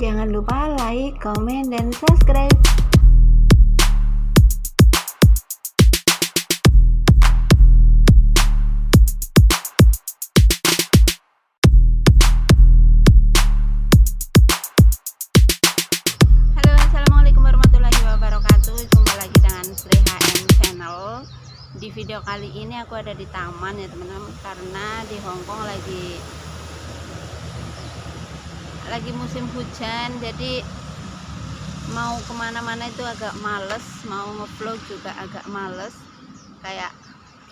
Jangan lupa like, komen, dan subscribe. Halo, assalamualaikum warahmatullahi wabarakatuh. Jumpa lagi dengan Sri HM Channel. Di video kali ini aku ada di taman ya teman-teman, karena di Hongkong lagi musim hujan, jadi mau kemana-mana itu agak males, mau ngevlog juga agak males, kayak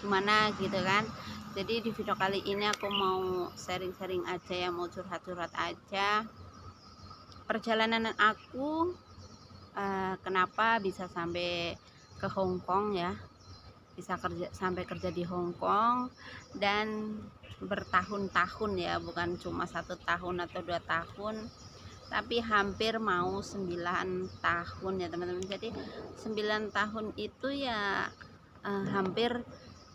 gimana gitu kan. Jadi di video kali ini aku mau sharing-sharing aja ya, mau curhat-curhat aja perjalanan aku, kenapa bisa sampai ke Hongkong ya, bisa sampai kerja di Hongkong dan bertahun-tahun ya, bukan cuma 1 tahun atau 2 tahun, tapi hampir mau 9 tahun ya teman-teman. Jadi 9 tahun itu ya hampir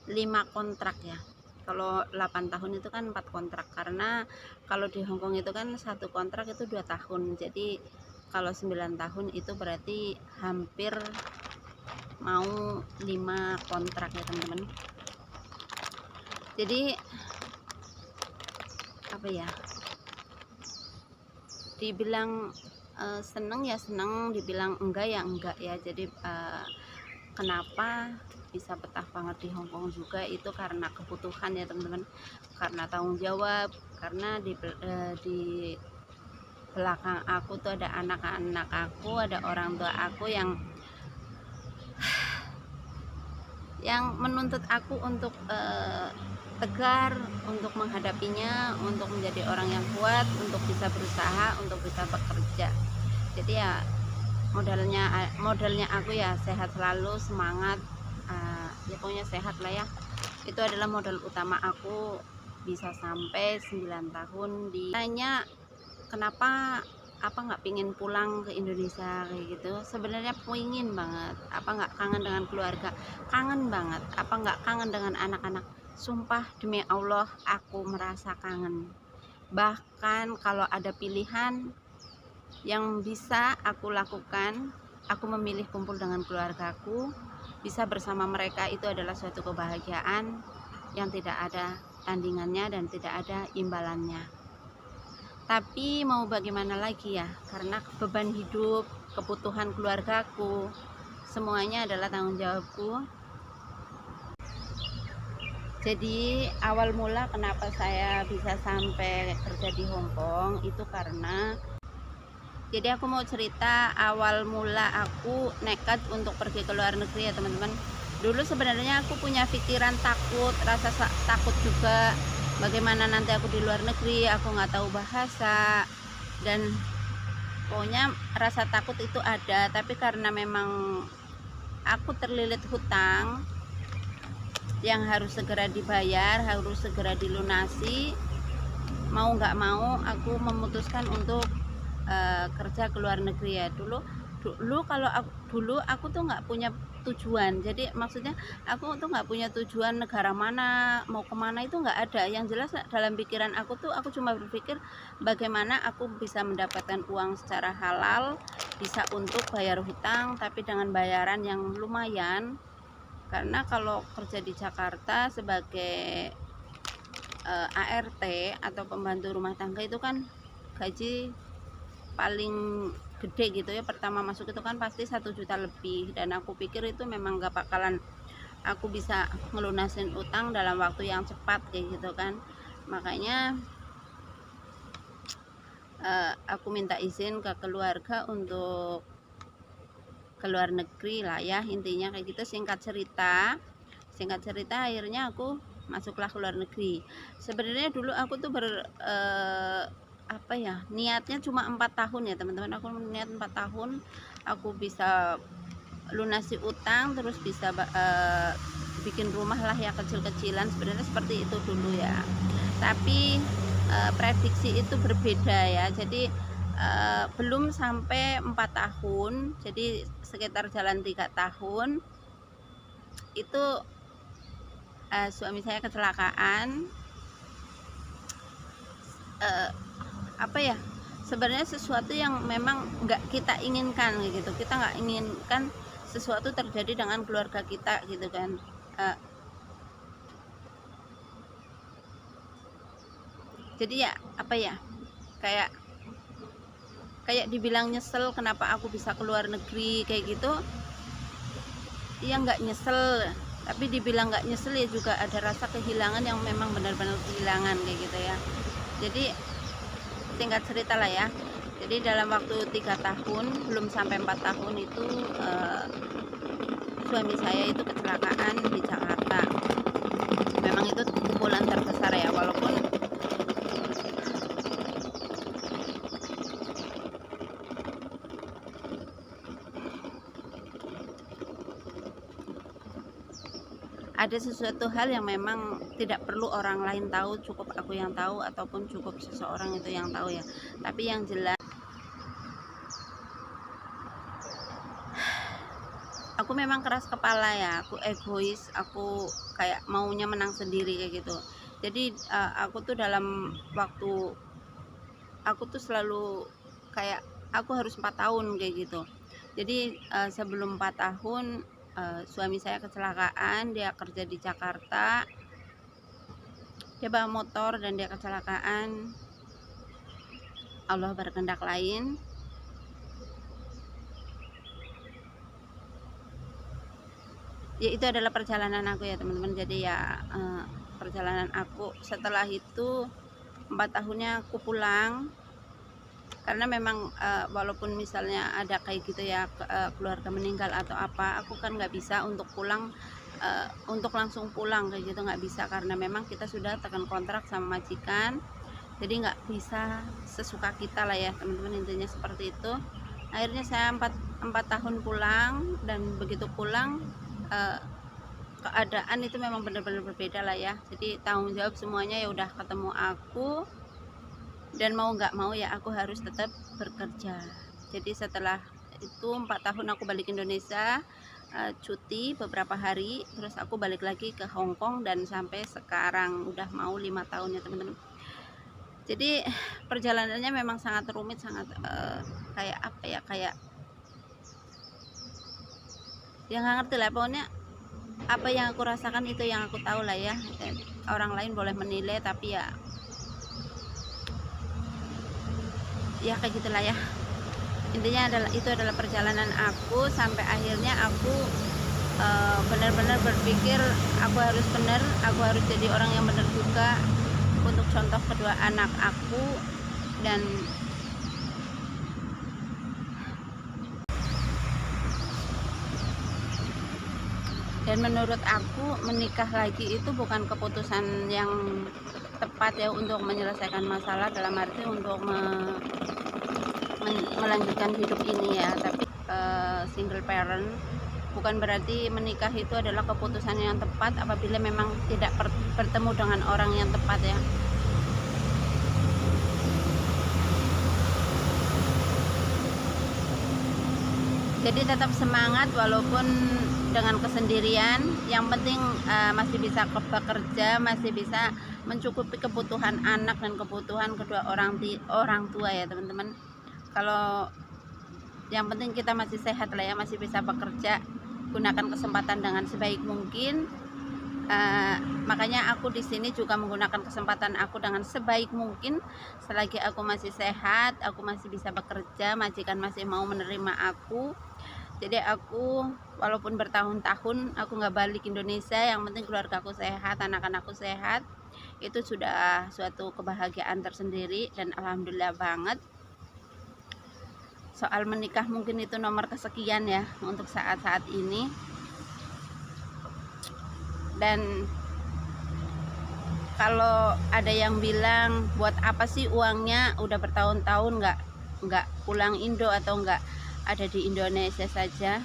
5 kontrak ya. Kalau 8 tahun itu kan 4 kontrak, karena kalau di Hongkong itu kan 1 kontrak itu 2 tahun. Jadi kalau 9 tahun itu berarti hampir mau 5 kontrak ya teman-teman. Jadi apa ya, dibilang seneng ya seneng, dibilang enggak ya enggak ya. Jadi kenapa bisa betah banget di Hongkong juga itu karena kebutuhan ya teman-teman, karena tanggung jawab, karena di belakang aku tuh ada anak-anak aku, ada orang tua aku yang menuntut aku untuk tegar, untuk menghadapinya, untuk menjadi orang yang kuat, untuk bisa berusaha, untuk bisa bekerja. Jadi ya modalnya aku ya sehat selalu, semangat, ya pokoknya sehat lah ya. Itu adalah modal utama aku bisa sampai 9 tahun. Ditanya kenapa apa nggak pingin pulang ke Indonesia kayak gitu, sebenarnya pingin banget. Apa nggak kangen dengan keluarga? Kangen banget. Apa nggak kangen dengan anak-anak? Sumpah demi Allah aku merasa kangen. Bahkan kalau ada pilihan yang bisa aku lakukan, aku memilih kumpul dengan keluargaku, bisa bersama mereka. Itu adalah suatu kebahagiaan yang tidak ada tandingannya dan tidak ada imbalannya. Tapi mau bagaimana lagi ya, karena beban hidup, kebutuhan keluargaku, semuanya adalah tanggung jawabku. Jadi awal mula kenapa saya bisa sampai kerja di Hongkong itu karena, jadi aku mau cerita awal mula aku nekat untuk pergi ke luar negeri ya teman-teman. Dulu sebenarnya aku punya pikiran takut, rasa takut juga, bagaimana nanti aku di luar negeri, aku nggak tahu bahasa, dan pokoknya rasa takut itu ada. Tapi karena memang aku terlilit hutang yang harus segera dibayar, harus segera dilunasi, mau nggak mau aku memutuskan untuk kerja ke luar negeri ya. Dulu kalau aku tuh nggak punya tujuan. Jadi maksudnya aku tuh nggak punya tujuan negara mana, mau kemana itu nggak ada. Yang jelas dalam pikiran aku tuh, aku cuma berpikir bagaimana aku bisa mendapatkan uang secara halal, bisa untuk bayar hutang, tapi dengan bayaran yang lumayan. Karena kalau kerja di Jakarta sebagai ART atau pembantu rumah tangga itu kan gaji paling gede gitu ya, pertama masuk itu kan pasti 1 juta lebih, dan aku pikir itu memang gak bakalan aku bisa ngelunasin utang dalam waktu yang cepat kayak gitu kan. Makanya aku minta izin ke keluarga untuk ke luar negeri lah ya, intinya kayak gitu. Singkat cerita akhirnya aku masuklah ke luar negeri. Sebenarnya dulu aku tuh apa ya, niatnya cuma 4 tahun ya teman-teman. Aku niat 4 tahun aku bisa lunasi utang, terus bisa bikin rumah lah ya, kecil-kecilan, sebenarnya seperti itu dulu ya. Tapi prediksi itu berbeda ya. Jadi belum sampai 4 tahun, jadi sekitar jalan 3 tahun itu suami saya kecelakaan. Apa ya, sebenarnya sesuatu yang memang nggak kita inginkan gitu. Kita nggak inginkan sesuatu terjadi dengan keluarga kita gitu kan. Jadi ya apa ya, kayak dibilang nyesel kenapa aku bisa keluar negeri kayak gitu ya, nggak nyesel. Tapi dibilang nggak nyesel ya juga ada rasa kehilangan yang memang benar-benar kehilangan kayak gitu ya. Jadi singkat cerita lah ya, jadi dalam waktu 3 tahun belum sampai 4 tahun itu suami saya itu kecelakaan di Jakarta. Memang itu pukulan terbesar ya, walaupun ada sesuatu hal yang memang tidak perlu orang lain tahu, cukup aku yang tahu ataupun cukup seseorang itu yang tahu ya. Tapi yang jelas aku memang keras kepala ya, aku egois, aku kayak maunya menang sendiri kayak gitu. Jadi aku tuh dalam waktu aku tuh selalu kayak aku harus 4 tahun kayak gitu. Jadi sebelum 4 tahun suami saya kecelakaan, dia kerja di Jakarta, dia bawa motor dan dia kecelakaan. Allah berkehendak lain. Ya itu adalah perjalanan aku ya teman-teman. Jadi ya perjalanan aku setelah itu 4 tahunnya aku pulang, karena memang walaupun misalnya ada kayak gitu ya, keluarga meninggal atau apa, aku kan nggak bisa untuk pulang, untuk langsung pulang kayak gitu, nggak bisa, karena memang kita sudah tekan kontrak sama majikan. Jadi nggak bisa sesuka kita lah ya teman-teman, intinya seperti itu. Akhirnya saya 4 tahun pulang, dan begitu pulang keadaan itu memang benar-benar berbeda lah ya. Jadi tanggung jawab semuanya ya udah ketemu aku, dan mau nggak mau ya aku harus tetap bekerja. Jadi setelah itu 4 tahun aku balik Indonesia, cuti beberapa hari, terus aku balik lagi ke Hong Kong, dan sampai sekarang udah mau 5 tahun ya teman-teman. Jadi perjalanannya memang sangat rumit, sangat kayak apa ya, kayak yang nggak ngerti lah pokoknya. Apa yang aku rasakan itu yang aku tahu lah ya. Orang lain boleh menilai, tapi ya kayak gitulah ya. Intinya itu adalah perjalanan aku sampai akhirnya aku benar-benar berpikir aku harus benar, aku harus jadi orang yang benar juga untuk contoh kedua anak aku. Dan menurut aku menikah lagi itu bukan keputusan yang tepat ya untuk menyelesaikan masalah, dalam arti untuk melanjutkan hidup ini ya. Tapi single parent bukan berarti menikah itu adalah keputusan yang tepat apabila memang tidak bertemu dengan orang yang tepat ya. Jadi tetap semangat walaupun dengan kesendirian. Yang penting masih bisa bekerja, masih bisa mencukupi kebutuhan anak dan kebutuhan kedua orang tua ya teman-teman. Kalau yang penting kita masih sehat lah ya, masih bisa bekerja, gunakan kesempatan dengan sebaik mungkin. Makanya aku di sini juga menggunakan kesempatan aku dengan sebaik mungkin. Selagi aku masih sehat, aku masih bisa bekerja, majikan masih mau menerima aku. Jadi aku walaupun bertahun-tahun aku nggak balik Indonesia, yang penting keluarga aku sehat, anak-anakku sehat, itu sudah suatu kebahagiaan tersendiri. Dan alhamdulillah banget. Soal menikah mungkin itu nomor kesekian ya untuk saat-saat ini. Dan kalau ada yang bilang buat apa sih uangnya udah bertahun-tahun nggak pulang Indo atau nggak ada di Indonesia saja,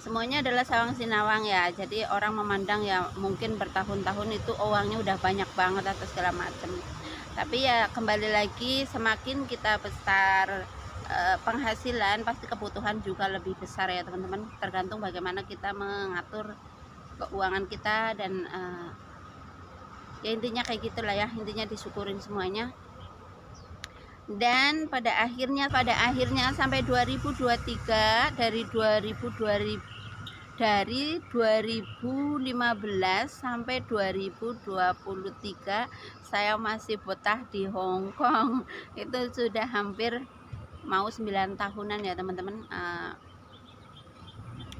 semuanya adalah sawang sinawang ya. Jadi orang memandang ya mungkin bertahun-tahun itu uangnya udah banyak banget atau segala macam. Tapi ya kembali lagi, semakin kita besar penghasilan, pasti kebutuhan juga lebih besar ya teman-teman. Tergantung bagaimana kita mengatur keuangan kita. Dan ya intinya kayak gitulah ya, intinya disyukurin semuanya. Dan pada akhirnya sampai 2023, dari 2015 sampai 2023 saya masih betah di Hong Kong. Itu sudah hampir mau 9 tahunan ya teman-teman.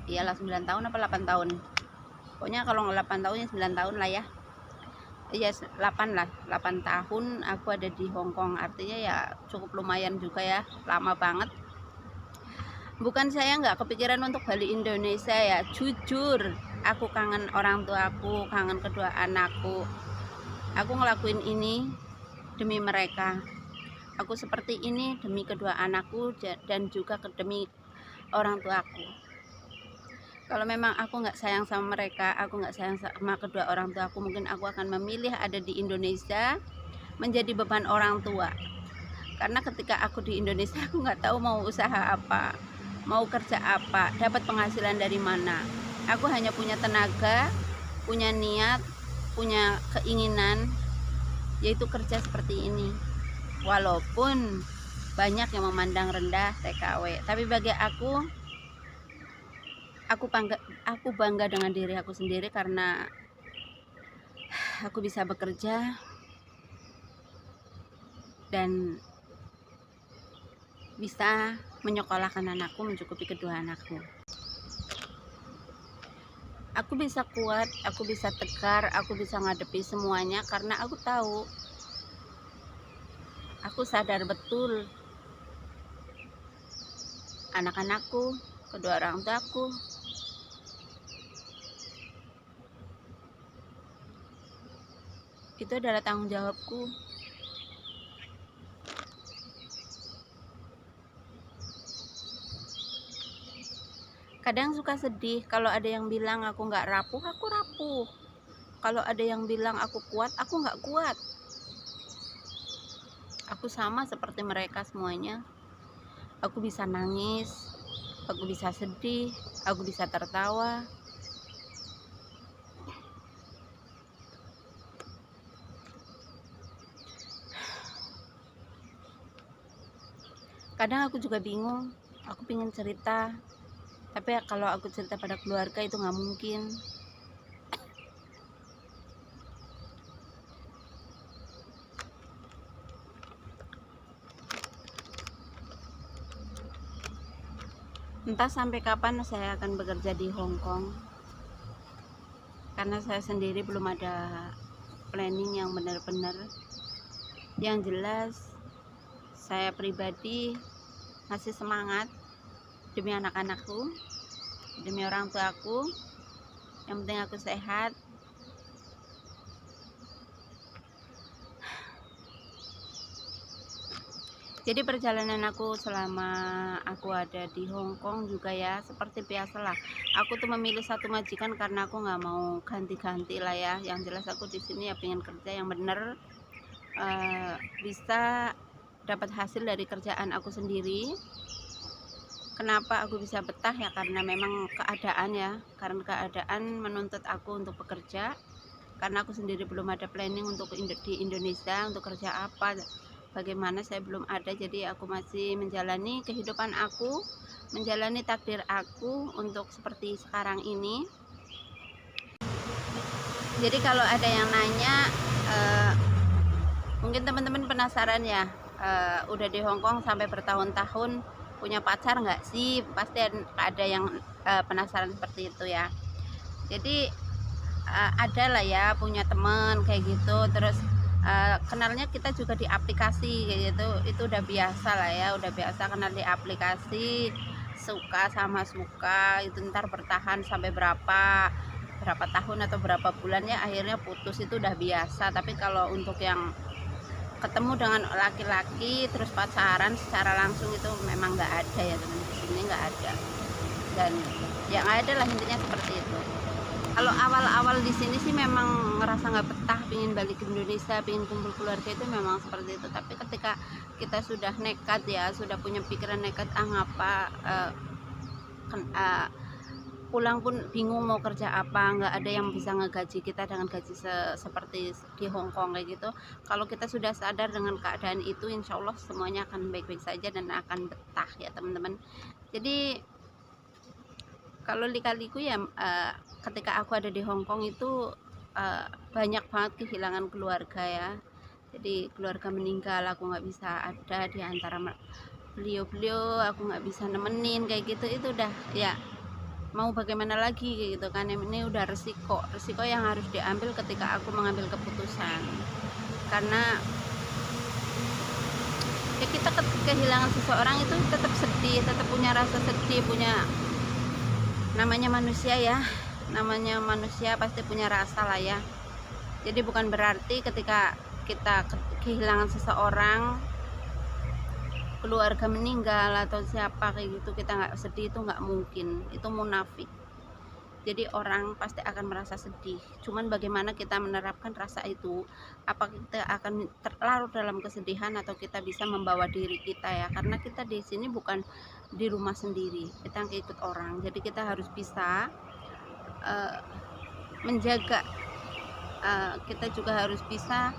Iyalah 9 tahun apa 8 tahun, pokoknya kalau 8 tahun ya 9 tahun lah ya. Iya 8 lah, 8 tahun aku ada di Hong Kong, artinya ya cukup lumayan juga ya, lama banget. Bukan saya nggak kepikiran untuk balik Indonesia ya, jujur aku kangen orang tua aku, kangen kedua anakku. Aku ngelakuin ini demi mereka, aku seperti ini demi kedua anakku dan juga demi orang tuaku. Kalau memang aku nggak sayang sama mereka, aku nggak sayang sama kedua orang tua aku, mungkin aku akan memilih ada di Indonesia menjadi beban orang tua. Karena ketika aku di Indonesia, aku nggak tahu mau usaha apa, mau kerja apa, dapat penghasilan dari mana. Aku hanya punya tenaga, punya niat, punya keinginan, yaitu kerja seperti ini. Walaupun banyak yang memandang rendah TKW, tapi bagi aku bangga dengan diri aku sendiri karena aku bisa bekerja dan bisa menyekolahkan anakku, mencukupi kedua anakku. Aku bisa kuat, aku bisa tegar, aku bisa ngadepi semuanya karena aku tahu, aku sadar betul anak-anakku, kedua orang tuaku itu adalah tanggung jawabku. Kadang suka sedih kalau ada yang bilang aku nggak rapuh, aku rapuh. Kalau ada yang bilang aku kuat, aku nggak kuat. Aku sama seperti mereka semuanya. Aku bisa nangis, aku bisa sedih, aku bisa tertawa. Kadang aku juga bingung, aku pengen cerita, tapi kalau aku cerita pada keluarga itu nggak mungkin. Entah sampai kapan saya akan bekerja di Hong Kong, karena saya sendiri belum ada planning yang benar-benar. Yang jelas saya pribadi masih semangat demi anak-anakku, demi orang tuaku. Yang penting aku sehat. Jadi perjalanan aku selama aku ada di Hong Kong juga ya seperti biasalah. Aku tuh memilih satu majikan karena aku nggak mau ganti-ganti lah ya. Yang jelas aku di sini ya pengen kerja yang bener, bisa dapat hasil dari kerjaan aku sendiri. Kenapa aku bisa betah ya, karena memang keadaan ya, karena keadaan menuntut aku untuk bekerja, karena aku sendiri belum ada planning untuk di Indonesia untuk kerja apa, bagaimana saya belum ada. Jadi aku masih menjalani kehidupan aku, menjalani takdir aku untuk seperti sekarang ini. Jadi kalau ada yang nanya, mungkin teman-teman penasaran ya, udah di Hong Kong sampai bertahun-tahun punya pacar nggak sih? Pasti ada yang penasaran seperti itu ya. Jadi ada lah ya punya teman kayak gitu, terus kenalnya kita juga di aplikasi kayak gitu. Itu udah biasa lah ya, udah biasa kenal di aplikasi, suka sama suka itu ntar bertahan sampai berapa tahun atau berapa bulan ya, akhirnya putus, itu udah biasa. Tapi kalau untuk yang ketemu dengan laki-laki terus pacaran secara langsung itu memang nggak ada ya teman, di sini nggak ada, dan ya nggak ada lah, intinya seperti itu. Kalau awal-awal di sini sih memang ngerasa nggak betah, pingin balik ke Indonesia, pingin kumpul keluarga, itu memang seperti itu. Tapi ketika kita sudah nekat ya, sudah punya pikiran nekat, ngapa pulang pun bingung mau kerja apa, nggak ada yang bisa ngegaji kita dengan gaji seperti di Hong Kong kayak gitu. Kalau kita sudah sadar dengan keadaan itu, insya Allah semuanya akan baik-baik saja dan akan betah ya teman-teman. Jadi kalau lika-liku ya, ketika aku ada di Hong Kong itu banyak banget kehilangan keluarga ya. Jadi keluarga meninggal, aku nggak bisa ada di antara beliau-beliau, aku nggak bisa nemenin kayak gitu. Itu udah ya mau bagaimana lagi kayak gitu kan. Ini udah resiko yang harus diambil ketika aku mengambil keputusan, karena ya kita kehilangan seseorang itu tetap sedih, tetap punya rasa sedih, punya, namanya manusia ya, namanya manusia pasti punya rasa lah ya. Jadi bukan berarti ketika kita kehilangan seseorang, keluarga meninggal atau siapa kayak gitu, kita nggak sedih, itu nggak mungkin, itu munafik. Jadi orang pasti akan merasa sedih, cuman bagaimana kita menerapkan rasa itu, apa kita akan terlarut dalam kesedihan atau kita bisa membawa diri kita ya, karena kita di sini bukan di rumah sendiri, kita ikut orang. Jadi kita harus bisa menjaga, kita juga harus bisa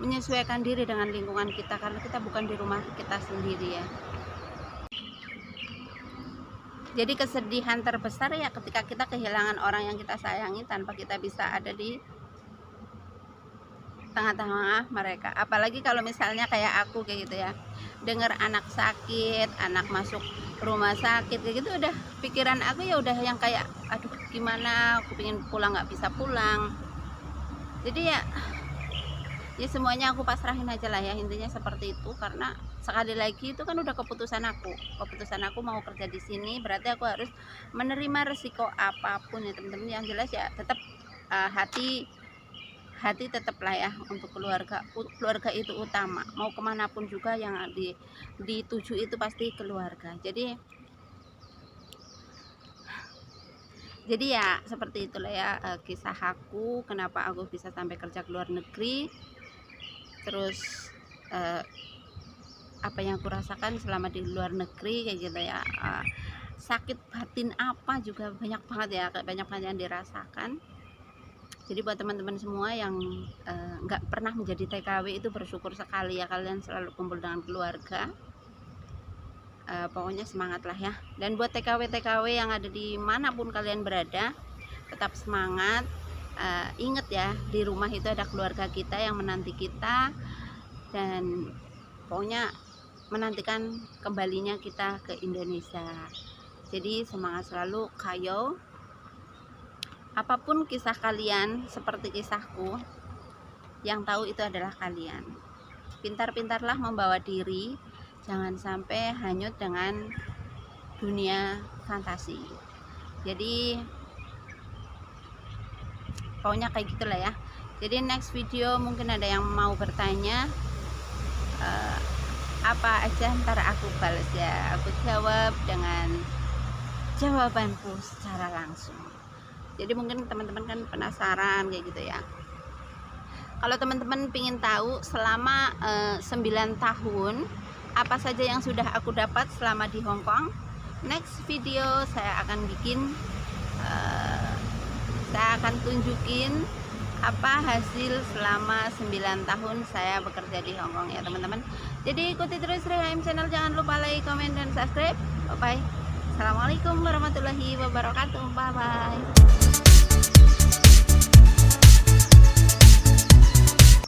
menyesuaikan diri dengan lingkungan kita, karena kita bukan di rumah kita sendiri ya. Jadi kesedihan terbesar ya ketika kita kehilangan orang yang kita sayangi tanpa kita bisa ada di tengah-tengah mereka. Apalagi kalau misalnya kayak aku kayak gitu ya, dengar anak sakit, anak masuk rumah sakit kayak gitu, udah pikiran aku ya udah yang kayak aduh gimana, aku pengen pulang nggak bisa pulang. Jadi ya semuanya aku pasrahin aja lah ya, intinya seperti itu. Karena sekali lagi itu kan udah keputusan aku mau kerja di sini, berarti aku harus menerima resiko apapun ya teman-teman. Yang jelas ya tetap hati tetap lah ya untuk keluarga itu utama. Mau kemanapun juga yang dituju itu pasti keluarga. Jadi ya seperti itulah ya kisah aku, kenapa aku bisa sampai kerja ke luar negeri. Terus apa yang aku rasakan selama di luar negeri kayak gitu ya, sakit batin apa juga banyak banget ya, banyak banget yang dirasakan. Jadi buat teman-teman semua yang nggak pernah menjadi TKW itu bersyukur sekali ya, kalian selalu kumpul dengan keluarga. Pokoknya semangat lah ya. Dan buat TKW yang ada di manapun kalian berada, tetap semangat. Ingat ya, di rumah itu ada keluarga kita yang menanti kita, dan pokoknya menantikan kembalinya kita ke Indonesia. Jadi semangat selalu kayo. Apapun kisah kalian seperti kisahku, yang tahu itu adalah kalian. Pintar-pintarlah membawa diri, jangan sampai hanyut dengan dunia fantasi. Jadi pokoknya kayak gitulah ya. Jadi next video mungkin ada yang mau bertanya apa aja, ntar aku balas ya, aku jawab dengan jawabanku secara langsung. Jadi mungkin teman-teman kan penasaran kayak gitu ya. Kalau teman-teman ingin tahu selama 9 tahun apa saja yang sudah aku dapat selama di Hong Kong, next video saya akan bikin, saya akan tunjukin apa hasil selama 9 tahun saya bekerja di Hong Kong ya teman-teman. Jadi ikuti terus Rehaim Channel, jangan lupa like, comment, dan subscribe. Bye bye. Assalamualaikum warahmatullahi wabarakatuh. Bye bye.